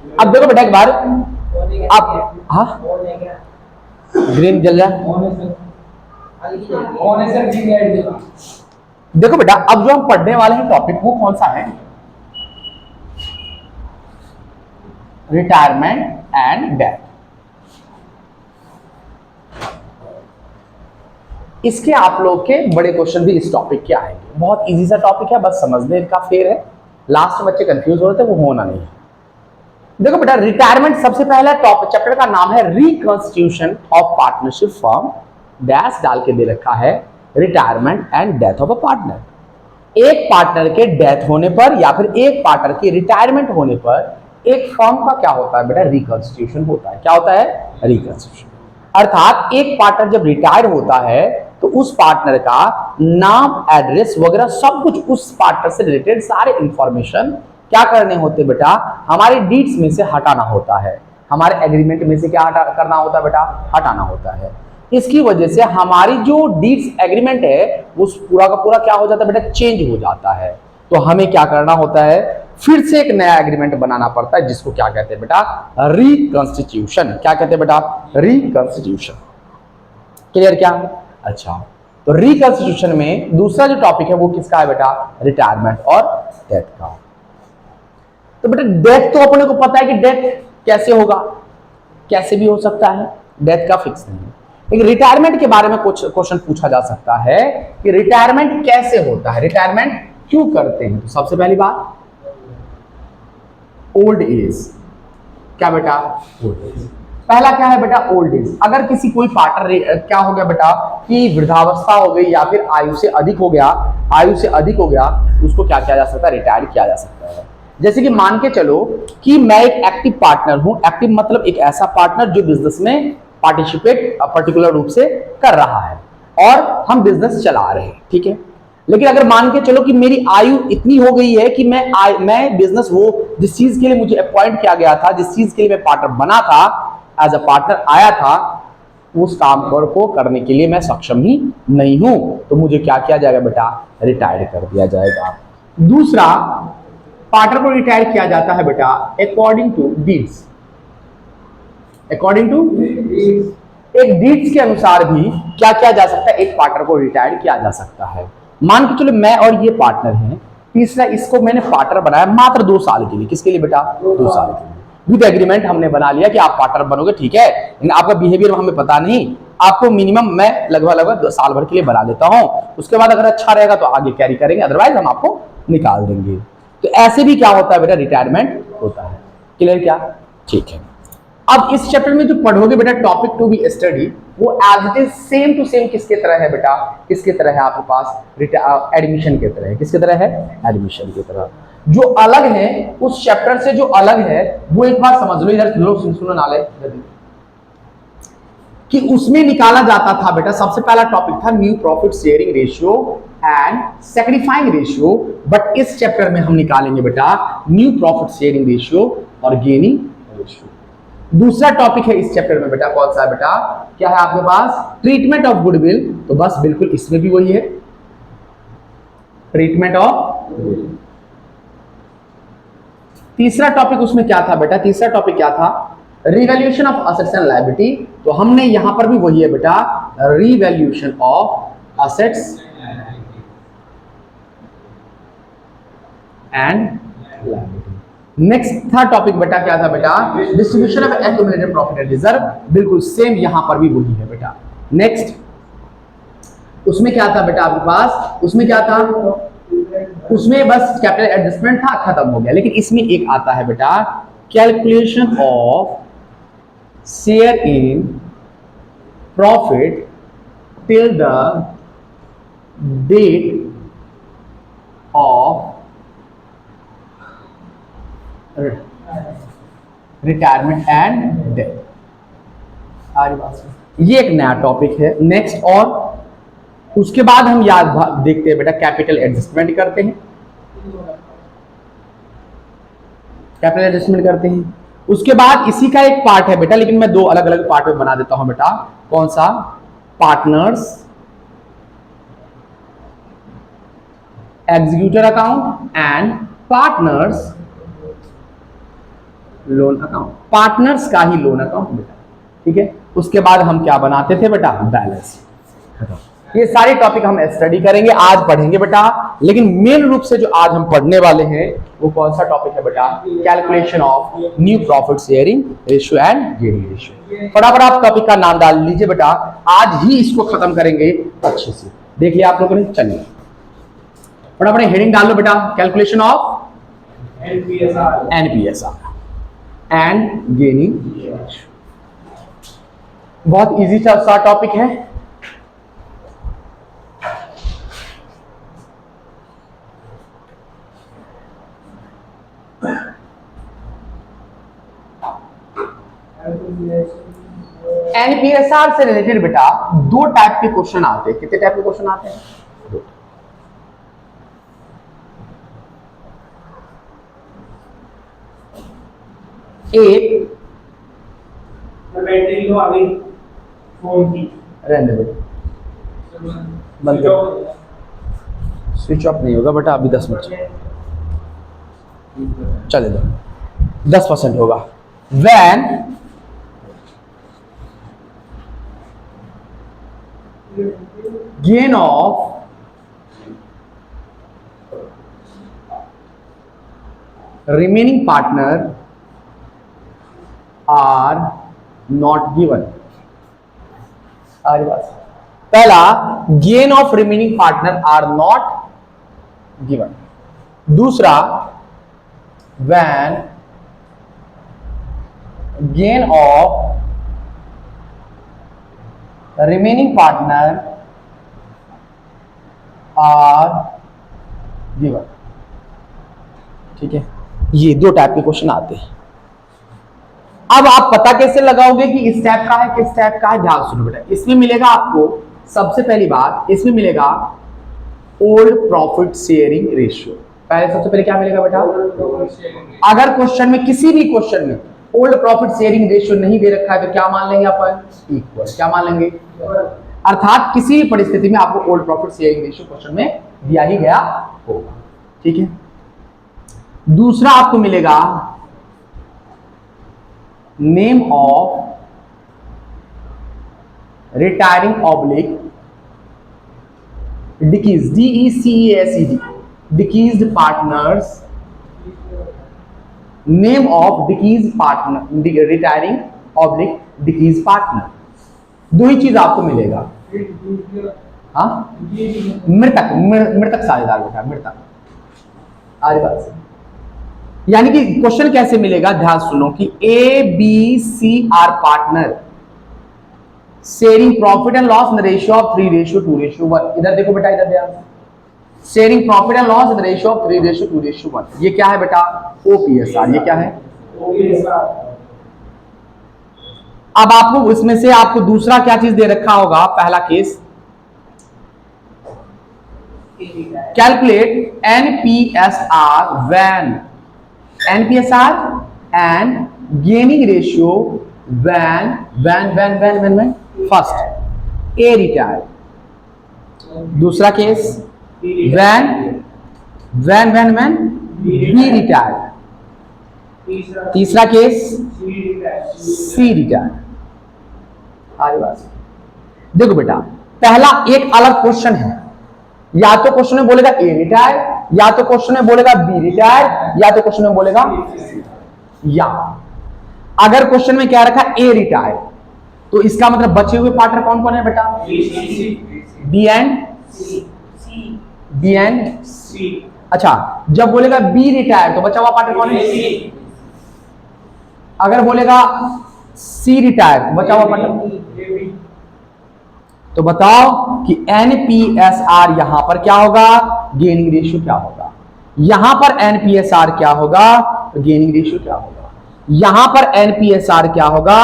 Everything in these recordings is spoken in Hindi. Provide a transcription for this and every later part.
अब देखो बेटा एक बार, आप हाँ ग्रीन जल जाए। देखो बेटा अब जो हम पढ़ने वाले हैं टॉपिक वो कौन सा है, रिटायरमेंट एंड डेथ। इसके आप लोग के बड़े क्वेश्चन भी इस टॉपिक के आएंगे। बहुत इजी सा टॉपिक है, बस समझने का फेर है। लास्ट में बच्चे कंफ्यूज हो रहे थे, वो होना नहीं है। देखो बेटा रिटायरमेंट सबसे पहला टॉपिक चैप्टर का नाम है reconstitution of partnership firm, dash डाल के दे रखा है retirement and death of a partner. एक पार्टनर के डेथ होने पर या फिर एक पार्टनर के रिटायरमेंट होने पर एक फर्म का क्या होता है बेटा, रिकॉन्स्टिट्यूशन होता है। क्या होता है, रिकॉन्स्टिट्यूशन। अर्थात एक पार्टनर जब रिटायर होता है तो उस पार्टनर का नाम, एड्रेस वगैरह सब कुछ उस पार्टनर से रिलेटेड सारे इंफॉर्मेशन क्या करने होते बेटा, हमारे डीड्स में से हटाना होता है, हमारे एग्रीमेंट में से क्या करना होता है बेटा, हटाना होता है। इसकी वजह से हमारी जो डीड्स एग्रीमेंट है वो पूरा का पूरा क्या हो जाता है बेटा, चेंज हो जाता है। तो हमें क्या करना होता है, फिर से एक नया एग्रीमेंट बनाना पड़ता है, जिसको क्या कहते हैं बेटा, रिकॉन्स्टिट्यूशन। क्या कहते हैं बेटा, रिकॉन्स्टिट्यूशन। क्लियर क्या? अच्छा, तो रिकॉन्स्टिट्यूशन में दूसरा जो टॉपिक है वो किसका है बेटा, रिटायरमेंट और डेथ का। तो बेटा डेथ तो अपने को पता है कि डेथ कैसे होगा, कैसे भी हो सकता है, डेथ का फिक्स नहीं है। लेकिन रिटायरमेंट के बारे में कुछ क्वेश्चन पूछा जा सकता है कि रिटायरमेंट कैसे होता है, रिटायरमेंट क्यों करते हैं। तो सबसे पहली बात ओल्ड एज। क्या बेटा, ओल्ड एज। पहला क्या है बेटा, ओल्ड एज। अगर किसी कोई पार्टनर क्या हो गया बेटा कि वृद्धावस्था हो गई या फिर आयु से अधिक हो गया, आयु से अधिक हो गया, उसको क्या किया जा सकता है, रिटायर किया जा सकता है। जैसे कि मान के चलो कि मैं एक एक्टिव पार्टनर हूं, एक्टिव मतलब एक ऐसा पार्टनर जो बिजनेस में पार्टिसिपेट पर्टिकुलर रूप से कर रहा है और हम बिजनेस चला रहे हैं, ठीक है। लेकिन अगर मान के चलो कि मेरी आयु इतनी हो गई है कि मैं बिजनेस, वो जिस चीज के लिए मुझे अपॉइंट किया गया था, जिस चीज के लिए मैं पार्टनर बना था, एज अ पार्टनर आया था, उस काम को करने के लिए मैं सक्षम ही नहीं हूं, तो मुझे क्या किया जाएगा बेटा, रिटायर कर दिया जाएगा। दूसरा, पार्टनर को रिटायर किया जाता है बेटा according to deeds. According to एक डीड्स के अनुसार भी क्या किया जा सकता है, एक पार्टनर को रिटायर किया जा सकता है। मान के चलो मैं और ये पार्टनर हैं, तीसरा इसको मैंने पार्टनर बनाया मात्र 2 साल के लिए। किसके लिए बेटा, 2 साल के लिए। विद एग्रीमेंट हमने बना लिया कि आप पार्टनर बनोगे, ठीक है, लेकिन आपका बिहेवियर हमें पता नहीं, आपको मिनिमम मैं लगभग 2 साल भर के लिए बना लेता हूं, उसके बाद अगर अच्छा रहेगा तो आगे कैरी करेंगे, अदरवाइज हम आपको निकाल देंगे। तो ऐसे भी क्या होता है बेटा, रिटायरमेंट होता है। क्लियर क्या? ठीक है। अब इस चैप्टर में जो पढ़ोगे बेटा टॉपिक टू बी स्टडी, वो as it is same to same किसके तरह है बेटा, किसके तरह है आपके पास, एडमिशन की तरह है। किसके तरह है, एडमिशन की तरह। जो अलग है उस चैप्टर से, जो अलग है वो एक बार समझ लो, इधर लोग सुनो नाले कि उसमें निकाला जाता था बेटा, सबसे पहला टॉपिक था new profit sharing ratio and sacrificing ratio. But इस चैप्टर में हम निकालेंगे बेटा न्यू प्रॉफिट शेयरिंग रेशियो और गेनिंग रेशियो। दूसरा टॉपिक है इस चैप्टर में बेटा, कौन सा है बेटा, क्या है आपके पास, ट्रीटमेंट ऑफ गुडविल। तो बस बिल्कुल इसमें भी वही है, ट्रीटमेंट ऑफ गुडविल। तीसरा टॉपिक उसमें क्या था बेटा, तीसरा टॉपिक क्या था, revaluation of assets and liability. तो हमने यहां पर भी वही है बेटा, revaluation of assets and liability. Next था टॉपिक बेटा, क्या था बेटा, distribution of accumulated profit and reserve. बिल्कुल सेम यहां पर भी वही है बेटा। नेक्स्ट उसमें क्या था बेटा आपके पास, उसमें क्या था, उसमें बस कैपिटल एडजस्टमेंट था, खत्म हो गया। लेकिन इसमें एक आता है बेटा, calculation of share in profit till the date of retirement and death. ये एक नया टॉपिक है। नेक्स्ट, और उसके बाद हम याद देखते हैं बेटा, कैपिटल एडजस्टमेंट करते हैं, कैपिटल एडजस्टमेंट करते हैं। उसके बाद इसी का एक पार्ट है बेटा, लेकिन मैं 2 अलग अलग पार्ट में बना देता हूं बेटा। कौन सा, partners executor account and partners loan account, partners का ही लोन अकाउंट बेटा, ठीक है। उसके बाद हम क्या बनाते थे बेटा, बैलेंस। ये सारे टॉपिक हम स्टडी करेंगे, आज पढ़ेंगे बेटा, लेकिन मेन रूप से जो आज हम पढ़ने वाले हैं वो कौन सा टॉपिक है बेटा, calculation of new profit sharing ratio and gaining ratio. फटाफट आप टॉपिक का नाम डाल लीजिए बेटा, आज ही इसको खत्म करेंगे अच्छे से। देख लिया आप लोगों ने, चलिए फटाफट हेडिंग डाल लो बेटा, कैलकुलेशन ऑफ एनपीएसआर एंड गेनिंग। बहुत इजी सा टॉपिक है। एनपीएसआर से रिलेटेड बेटा दो टाइप के क्वेश्चन आते हैं। कितने टाइप के क्वेश्चन आते हैं? दो। एक बैटरी लो आ गई फोन की, रहने बेटा, बंद कर, स्विच ऑफ नहीं होगा बेटा अभी 10 मिनट चले दो, 10% होगा। When gain of remaining partner are not given। पहला, gain of remaining partner are not given। दूसरा, when gain of remaining partner are given। ठीक है, ये दो टाइप के क्वेश्चन आते हैं। अब आप पता कैसे लगाओगे कि इस टाइप का है किस टाइप का है? ध्यान सुनो बेटा, इसमें मिलेगा आपको सबसे पहली बात, इसमें मिलेगा ओल्ड प्रॉफिट शेयरिंग रेशियो। पहले सबसे पहले क्या मिलेगा बेटा? अगर क्वेश्चन में, किसी भी क्वेश्चन में ओल्ड प्रॉफिट शेयरिंग रेशियो नहीं दे रखा है तो क्या मान लेंगे अपन? इक्वल। क्या मान लेंगे? अर्थात किसी भी परिस्थिति में आपको old profit sharing ratio question में दिया ही गया होगा। ठीक है। दूसरा आपको मिलेगा name of retiring oblique डिकीज, DECEASED, डिकीज्ड partners, name of डिकीज partner, retiring oblique डिकीज पार्टनर। दो ही चीज आपको मिलेगा। हाँ, मृतक, मृतक साझेदार बेटा, मृतक। आज बात से यानी कि क्वेश्चन कैसे मिलेगा? ध्यान सुनो कि ABC are partner sharing profit and loss in the ratio of 3:2:1। इधर देखो बेटा, इधर ध्यान, sharing profit and loss in the ratio of 3:2:1। ये क्या है बेटा? OPSR। ये क्या है? OPSR। अब आपको इसमें से आपको दूसरा क्या चीज दे रखा होगा? पहला case, calculate NPSR when, NPSR and gaining ratio when first A retire. दूसरा केस व्हेन B रिटायर। तीसरा केस C रिटायर। आगे बात देखो बेटा, पहला एक अलग क्वेश्चन है, या तो क्वेश्चन में बोलेगा A रिटायर, या तो क्वेश्चन में बोलेगा B रिटायर, या तो क्वेश्चन में बोलेगा, या अगर क्वेश्चन में क्या रखा A रिटायर तो इसका मतलब बचे हुए पार्टनर कौन कौन है बेटा? B and C। अच्छा, जब बोलेगा B रिटायर तो बचा हुआ पार्टनर कौन है? अगर बोलेगा C रिटायर तो बचा हुआ पार्टनर। तो बताओ कि NPSR यहां पर क्या होगा, गेनिंग रेशियो क्या होगा? यहां पर NPSR क्या होगा, गेनिंग रेशियो क्या होगा? यहां पर NPSR क्या होगा,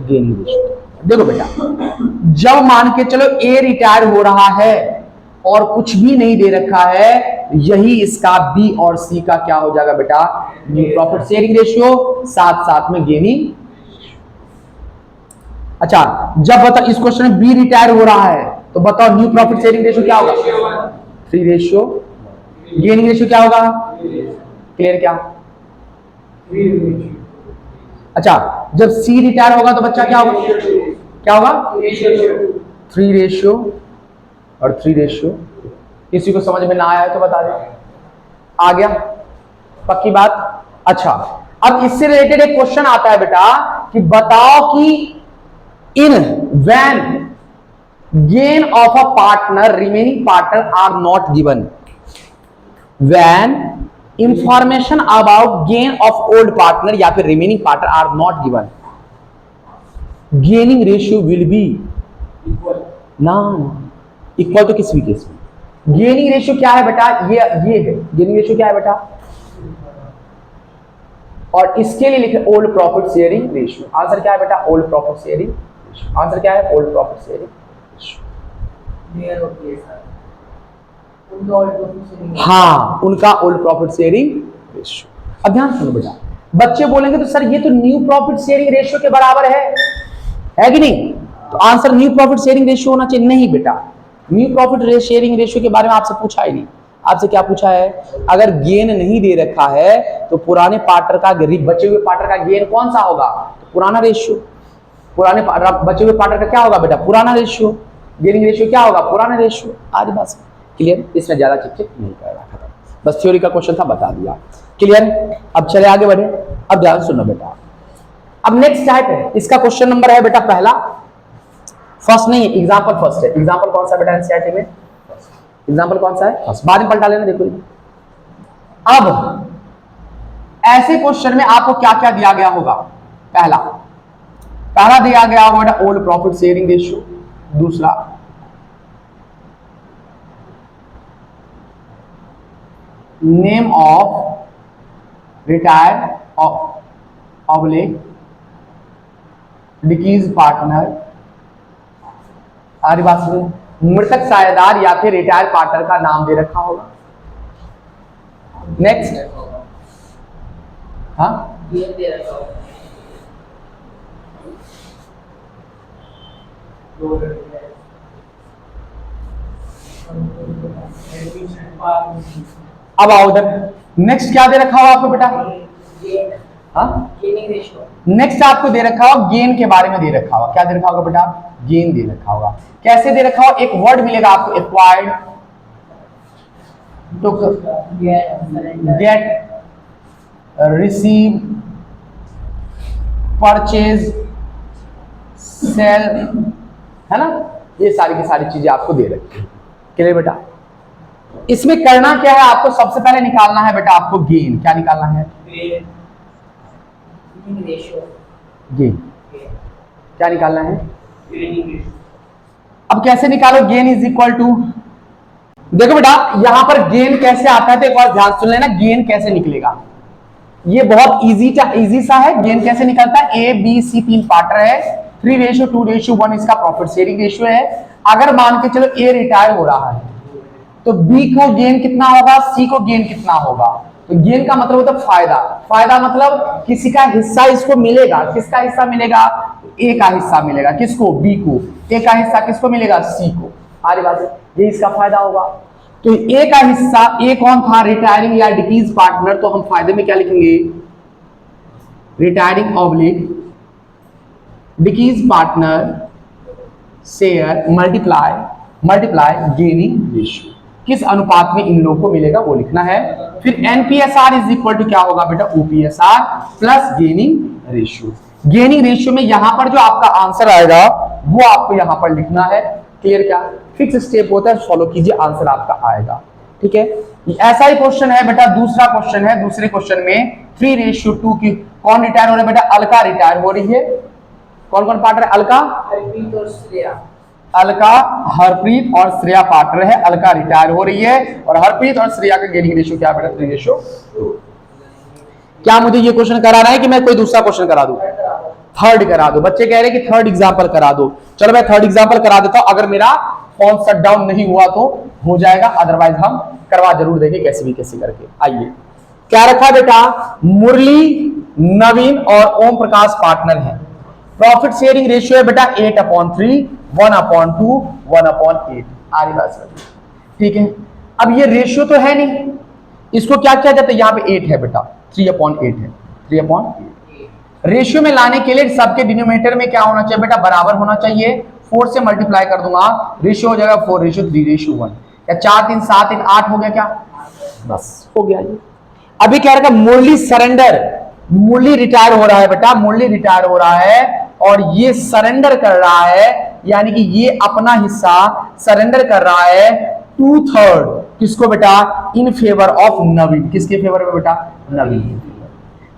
गेनिंग रेशियो। देखो बेटा, जब मान के चलो A रिटायर हो रहा है और कुछ भी नहीं दे रखा है, यही इसका B और C का क्या हो जाएगा बेटा? न्यू प्रॉफिट शेयरिंग रेशियो, साथ साथ में गेनिंग। अच्छा, जब बताओ इस क्वेश्चन में B रिटायर हो रहा है तो बताओ न्यू प्रॉफिट शेयरिंग रेशियो क्या होगा? 3:, गेनिंग रेशियो क्या होगा? क्लियर क्या? अच्छा, जब सी रिटायर होगा तो बच्चा क्या होगा, क्या होगा, 3 रेशियो और 3 रेशियो। किसी को समझ में ना आया तो बता दे, आ गया, पक्की बात। अच्छा, अब इससे रिलेटेड एक क्वेश्चन आता है बेटा कि बताओ कि in when gain of a partner remaining partner are not given, when information about gain of old partner या फिर remaining partner are not given, gaining ratio will be ना, इक्वल तो किसी भी केस में। गेनिंग रेशियो क्या है बेटा, ये है गेनिंग रेशियो क्या है बेटा, और इसके लिए लिखे old profit sharing ratio. Answer क्या है बेटा, old profit sharing ratio. Answer क्या है, ओल्ड प्रॉफिट शेयरिंग रेशियो। हाँ, उनका ओल्ड प्रॉफिट शेयरिंग रेशियो। अब ध्यान सुनो बेटा, बच्चे बोलेंगे तो सर ये तो न्यू प्रॉफिट शेयरिंग रेशियो के बराबर है कि नहीं, तो answer new profit sharing ratio होना चाहिए। नहीं बेटा, न्यू प्रॉफिट शेयरिंग रेशियो के बारे में आपसे पूछा ही नहीं। आपसे क्या पूछा है, अगर गेन नहीं दे रखा है तो पुराने पार्टनर का बचे हुए पार्टनर का गेन कौन सा होगा, तो पुराना रेशियो। पुराने बचे हुए पार्टनर का क्या होगा बेटा, पुराना रेशियो। गेनिंग रेशियो क्या होगा, पुराना रेशियो। आज बस क्लियर, इसमें ज्यादा चिक नहीं कर रहा था, बस थ्योरी का क्वेश्चन था, बता दिया। क्लियर, अब चले आगे बढ़े। अब ध्यान सुनो बेटा, अब नेक्स्ट टाइप है, इसका क्वेश्चन नंबर है बेटा पहला, फर्स्ट नहीं है, एग्जाम्पल फर्स्ट है। एग्जाम्पल कौन सा बेटा एनसीईआरटी में, एग्जाम्पल कौन सा है, बाद में पलटा लेना, देखो। अब ऐसे क्वेश्चन में आपको क्या क्या दिया गया होगा, पहला दिया गया होगा बेटा ओल्ड प्रॉफिट शेयरिंग रेशियो, दूसरा नेम ऑफ रिटायर्ड ऑब्लिक डिकीज पार्टनर, हमारी बात सुनो, मृतक साझेदार या फिर रिटायर्ड पार्टनर का नाम दे रखा होगा। नेक्स्ट, हाँ अब आओ उधर, नेक्स्ट क्या दे रखा होगा आपको बेटा, नेक्स्ट आपको दे रखा होगा गेन के बारे में दे रखा होगा। क्या दे रखा होगा बेटा, गेन दे रखा होगा। कैसे दे रखा होगा, एक वर्ड मिलेगा आपको, एक्वायर्ड, तो गेट, रिसीव, परचेज, सेल, है ना, ये सारी की सारी चीजें आपको दे रखी है। क्लियर बेटा, इसमें करना क्या है, आपको सबसे पहले निकालना है बेटा आपको गेन। क्या निकालना है, गेन। क्या निकालना है, अब कैसे निकालो, गेन इज इक्वल टू, देखो बेटा यहां पर गेन कैसे आता है, तो एक बार ध्यान सुन लेना, गेन कैसे निकलेगा। ये बहुत इजी सा है। गेन कैसे निकलता है, ए बी सी 3 पार्टनर है, 3:2:1 इसका प्रॉफिट शेयरिंग रेशियो है। अगर मान के चलो ए रिटायर हो रहा है तो बी को गेन कितना होगा, सी को गेन कितना होगा। तो गेन का मतलब होता है फायदा, फायदा मतलब किसी का हिस्सा इसको मिलेगा। किसका हिस्सा मिलेगा, ए का हिस्सा मिलेगा, किसको, बी को। ए का हिस्सा किसको मिलेगा, सी को। आगे बात है, ये इसका फायदा होगा। तो ए का हिस्सा, ए कौन था, रिटायरिंग या डिक्रीज पार्टनर, तो हम फायदे में क्या लिखेंगे, retiring oblique decrease partner share multiply gaining ratio. किस अनुपात में इन लोगों को मिलेगा वो लिखना है। फिर एनपीएसआर इज इक्वल टू क्या होगा बेटा, OPSR plus gaining ratio. Gaining ratio में यहां पर जो आपका आंसर आएगा वो आपको यहां पर लिखना है। क्लियर, क्या फिक्स स्टेप होता है, फॉलो कीजिए, आंसर आपका आएगा। ठीक है, ऐसा ही क्वेश्चन है बेटा, दूसरा क्वेश्चन है। दूसरे क्वेश्चन में 3:2 की कौन रिटायर हो रहा है बेटा, अलका रिटायर हो रही है। कौन कौन पार्टनर है, अलका, हरप्रीत और श्रेया। अलका, हरप्रीत और श्रेया पार्टनर है। अलका रिटायर हो रही है और हरप्रीत और श्रेया का गेनिंग रेशियो क्या बेटा, 3:2। क्या मुझे ये क्वेश्चन कराना है कि मैं कोई दूसरा क्वेश्चन करा दूं, थर्ड करा दो। बच्चे कह रहे हैं कि थर्ड एग्जांपल करा दो, चलो मैं थर्ड एग्जांपल करा देता हूं। अगर मेरा फोन शट डाउन नहीं हुआ तो हो जाएगा, अदरवाइज हम करवा जरूर देंगे कैसे भी कैसे करके। आइए, क्या रखा बेटा, मुरली, नवीन और ओम प्रकाश पार्टनर है। प्रॉफिट शेयरिंग रेशियो है बेटा 8/3, 1/2, 1/8। आगे बात, ठीक है। अब ये रेशियो तो है नहीं, इसको क्या किया जाता है, यहाँ पे 8 है बेटा, 3/8 है, 3/8। रेशियो में लाने के लिए सबके डिनोमिनेटर में क्या होना चाहिए बेटा, बराबर होना चाहिए। 4 से मल्टीप्लाई कर दूंगा, रेशियो हो जाएगा 4:3:1। क्या 4 3 7 3 8 हो गया क्या? बस हो गया ये। अभी क्या रखा, मुरली सरेंडर, मुरली रिटायर हो रहा है बेटा, मुरली रिटायर हो रहा है और ये सरेंडर कर रहा है, यानी कि ये अपना हिस्सा सरेंडर कर रहा है 2/3 किसको बेटा, इन फेवर ऑफ नवीन। किसके फेवर में बेटा, नवीन।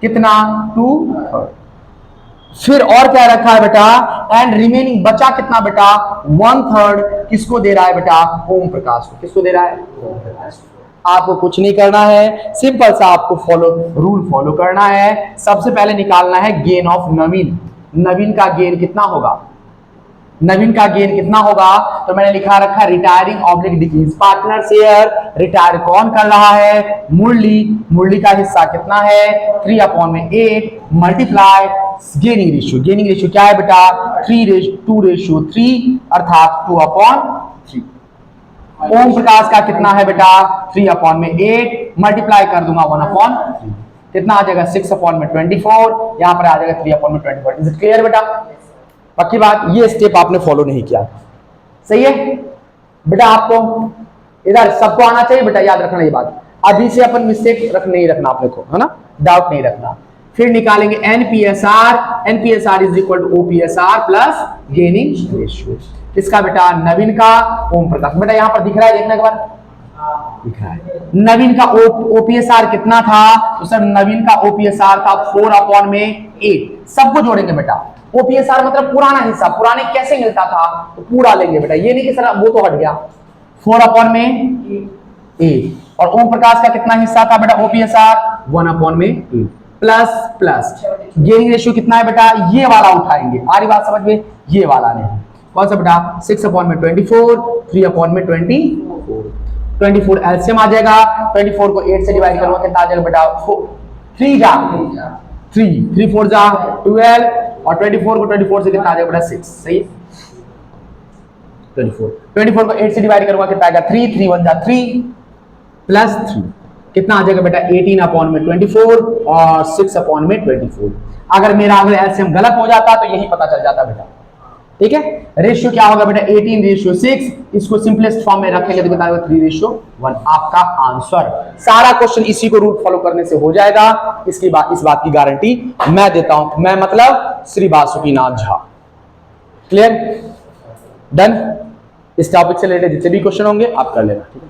कितना, 2/3। फिर और क्या रखा है बेटा, एंड रिमेनिंग बचा कितना बेटा, 1/3 किसको दे रहा है बेटा, ओम प्रकाश को। किसको दे रहा है, ओम प्रकाश को। आपको कुछ नहीं करना है, सिंपल सा आपको रूल फॉलो करना है। सबसे पहले निकालना है गेन ऑफ नवीन। नवीन का गेन कितना होगा, नवीन का गेन कितना होगा, तो मैंने लिखा रखा retiring oblique decrease partner share. Retire कौन कर रहा है, मुरली। मुरली का हिस्सा कितना है, 3/8 multiply gaining ratio. Gaining ratio क्या है बेटा, 2:3 अर्थात 2/3। ओम प्रकाश का कितना है बेटा, 3/8 मल्टीप्लाई कर दूंगा 1/3। कितना आ जाएगा, 6/24। यहां पर आ जाएगा 3/24। इज इट क्लियर बेटा? पक्की बात, ये स्टेप आपने फॉलो नहीं किया, सही है बेटा। आपको इधर सबको आना चाहिए बेटा, याद रखना ये बात। अभी से अपन मिस्टेक नहीं रखना अपने को, है ना, डाउट नहीं रखना। फिर निकालेंगे NPSR. NPSR is equal to OPSR plus gaining ratio. किसका बेटा, नवीन का, ओम प्रकाश। बेटा यहां पर दिख रहा है, देखने के बाद दिख रहा है। नवीन का ओपीएसआर कितना था, तो सर नवीन का ओपीएसआर था 4/8। सबको जोड़ेंगे बेटा। ओपीएसआर मतलब पुराना हिस्सा, पुराने कैसे मिलता था, तो पूरा लेंगे बेटा, ये नहीं कि सर वो तो हट गया। 4/8 और ओम प्रकाश का कितना हिस्सा था बेटा, ओपीएसआर 1/8 प्लस प्लस गेनिंग रेशियो कितना है बेटा, ये वाला उठाएंगे। आ रही बात समझ में, ये वाला नहीं, कौन सा बेटा, 6/24, 3/24। 24 एलसीएम आ जाएगा। 24 को 8 से डिवाइड करूंगा, कितना आ जाएगा बेटा, 3 जा 3 4 जा 12 और 24 को 24 से कितना आ जाएगा बेटा, 6। सही है, 24 को 8 से डिवाइड करूंगा, कितना आएगा, 3 3 1 जा 3 प्लस 3 कितना आ जाएगा बेटा, 18/24 और 6/24। अगर मेरा अगर एलसीएम गलत हो जाता तो यही पता चल जाता बेटा, ठीक है। रेशियो क्या होगा बेटा, 18:6। इसको सिंपलेस्ट फॉर्म में रखेंगे तो बताएगा 3:1। आपका आंसर। सारा क्वेश्चन इसी को रूल फॉलो करने से हो जाएगा। इस बात की गारंटी मैं देता हूं, मैं मतलब श्री बासुकीनाथ झा। Clear, done. इस टॉपिक से रिलेटेड जितने भी क्वेश्चन होंगे आप कर लेना, ठीक है।